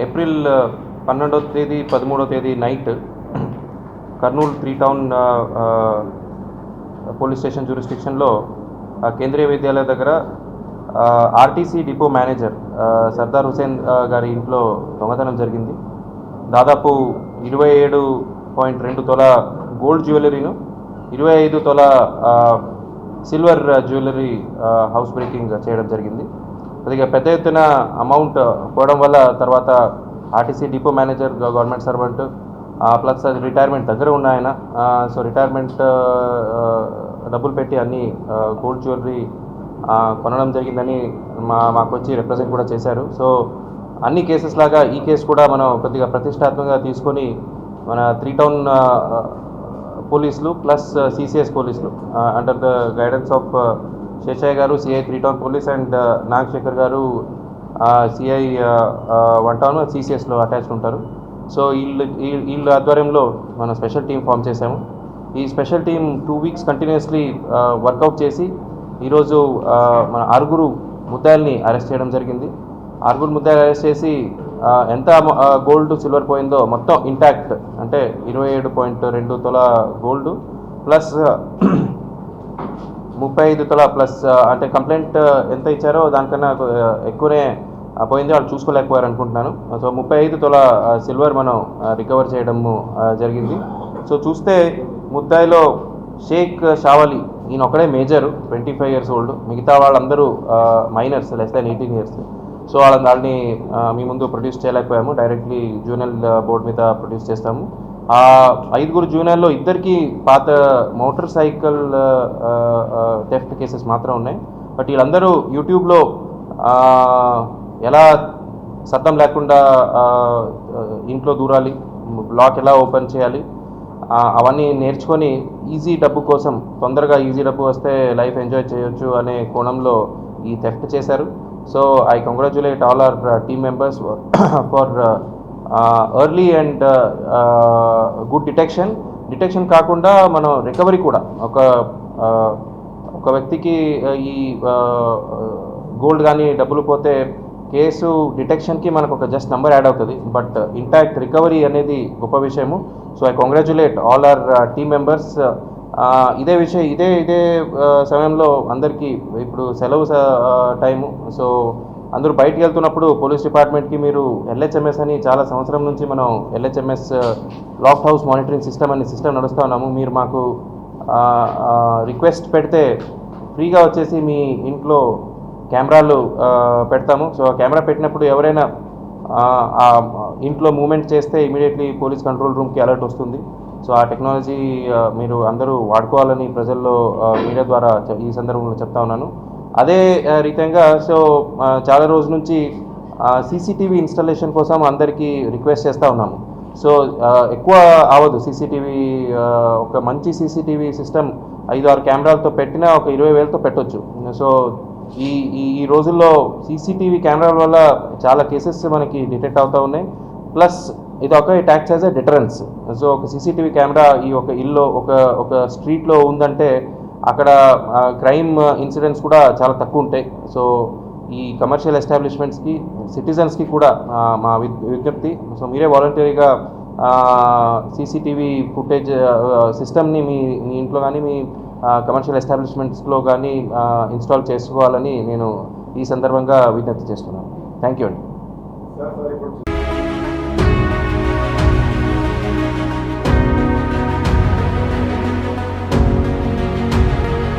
April 12వ తేదీ 13వ తేదీ night Kurnool 3 town police station జ్యూరిస్డిక్షన్లో కేంద్రీయ విద్యాలయ దగ్గర RTC depot manager Sardar Hussain గారి ఇంట్లో దొంగతనం జరిగింది. దాదాపు 27.2 తొల గోల్డ్ జ్యువెలరీను, 25 తొల సిల్వర్ జ్యువెలరీ హౌస్ బ్రేకింగ్ చేయడం జరిగింది. కొద్దిగా పెద్ద ఎత్తున అమౌంట్ పోవడం వల్ల తర్వాత RTC depot manager government servant plus అది రిటైర్మెంట్ దగ్గర ఉన్న ఆయన, సో రిటైర్మెంట్ డబ్బులు పెట్టి అన్ని గోల్డ్ జ్యువెలరీ కొనడం జరిగిందని మాకు వచ్చి రిప్రజెంట్ కూడా చేశారు. సో అన్ని కేసెస్ లాగా ఈ కేసు కూడా మనం కొద్దిగా ప్రతిష్టాత్మకంగా తీసుకొని మన 3 టౌన్ పోలీసులు ప్లస్ సిసిఎస్ పోలీసులు under the guidance of Seshaiah గారు CI 3 town police and Nagasekhar గారు సిఐ 1 టౌన్ సిసిఎస్లో అటాచ్డ్ ఉంటారు. సో వీళ్ళ ఆధ్వర్యంలో మనం స్పెషల్ టీం ఫామ్ చేశాము. ఈ special team 2 weeks continuously work out చేసి ఈరోజు మన 6 ముద్దాయిల్ని అరెస్ట్ చేయడం జరిగింది. 6 ముద్దాయిలు అరెస్ట్ చేసి ఎంత గోల్డ్ సిల్వర్ పోయిందో మొత్తం ఇంటాక్ట్, అంటే 27.2 తొల గోల్డ్ ప్లస్ 35 తొల ప్లస్, అంటే కంప్లైంట్ ఎంత ఇచ్చారో దానికన్నా ఎక్కువనే పోయింది, వాళ్ళు చూసుకోలేకపోయారు అనుకుంటున్నాను. సో 35 తొల సిల్వర్ మనం రికవర్ చేయడము జరిగింది. సో చూస్తే ముద్దాయిలో షేక్ షావలి ఈయన ఒకడే మేజరు, 25 ఇయర్స్ ఓల్డ్, మిగతా వాళ్ళందరూ minors, less than 18 years. So వాళ్ళని మీ ముందు ప్రొడ్యూస్ చేయలేకపోయాము, డైరెక్ట్లీ జూనియల్ బోర్డు మీద ప్రొడ్యూస్ చేస్తాము. ఆ 5 జూనియర్లో 2కి పాత మోటార్ సైకిల్ థెఫ్ట్ కేసెస్ మాత్రం ఉన్నాయి. బట్ వీళ్ళందరూ యూట్యూబ్లో ఎలా శబ్దం లేకుండా ఇంట్లో దూరాలి, లాక్ ఎలా ఓపెన్ చేయాలి, అవన్నీ నేర్చుకొని ఈజీ డబ్బు కోసం, తొందరగా ఈజీ డబ్బు వస్తే లైఫ్ ఎంజాయ్ చేయొచ్చు అనే కోణంలో ఈ థెఫ్ట్ చేశారు. So I congratulate all our team members for early and good detection కాకుండా మనం రికవరీ కూడా. ఒక వ్యక్తికి ఈ గోల్డ్ కానీ డబ్బులు పోతే కేసు డిటెక్షన్కి మనకు ఒక జస్ట్ నెంబర్ యాడ్ అవుతుంది, బట్ ఇంటాక్ట్ రికవరీ అనేది గొప్ప విషయము. So I congratulate all our team members. ఇదే సమయంలో అందరికీ ఇప్పుడు సెలవు టైము, సో అందరూ బయటికి వెళ్తున్నప్పుడు పోలీస్ డిపార్ట్మెంట్కి మీరు ఎల్హెచ్ఎంఎస్ అని చాలా సంవత్సరం నుంచి మనం LHMS lock house monitoring system అనే సిస్టమ్ నడుస్తూ ఉన్నాము. మీరు మాకు రిక్వెస్ట్ పెడితే ఫ్రీగా వచ్చేసి మీ ఇంట్లో కెమెరాలు పెడతాము. సో కెమెరా పెట్టినప్పుడు ఎవరైనా ఇంట్లో మూమెంట్ చేస్తే ఇమీడియట్లీ పోలీస్ కంట్రోల్ రూమ్కి అలర్ట్ వస్తుంది. సో ఆ టెక్నాలజీ మీరు అందరూ వాడుకోవాలని ప్రజల్లో మీడియా ద్వారా ఈ సందర్భంలో చెప్తా ఉన్నాను. అదే రీతంగా సో చాలా రోజుల నుంచి సీసీటీవీ ఇన్స్టాలేషన్ కోసం అందరికీ రిక్వెస్ట్ చేస్తూ ఉన్నాము. సో ఎక్కువ అవ్వదు సీసీటీవీ, ఒక మంచి సీసీటీవీ సిస్టమ్ 5-6 కెమెరాలతో పెట్టినా ఒక 20,000తో పెట్టవచ్చు. సో ఈ రోజుల్లో సీసీటీవీ కెమెరాల వల్ల చాలా కేసెస్ మనకి డిటెక్ట్ అవుతూ ఉన్నాయి. ప్లస్ ఇది it acts as a deterrence. So ఒక సీసీటీవీ కెమెరా ఈ ఒక ఇల్లు ఒక స్ట్రీట్లో ఉందంటే అక్కడ క్రైమ్ ఇన్సిడెంట్స్ కూడా చాలా తక్కువ ఉంటాయి. సో ఈ కమర్షియల్ ఎస్టాబ్లిష్మెంట్స్కి, సిటిజన్స్కి కూడా మా విజ్ఞప్తి, సో మీరే వాలంటరీగా సీసీటీవీ ఫుటేజ్ సిస్టమ్ని మీ ఇంట్లో కానీ మీ కమర్షియల్ ఎస్టాబ్లిష్మెంట్స్లో కానీ ఇన్స్టాల్ చేసుకోవాలని నేను ఈ సందర్భంగా విజ్ఞప్తి చేస్తున్నాను. థ్యాంక్ యూ అండి.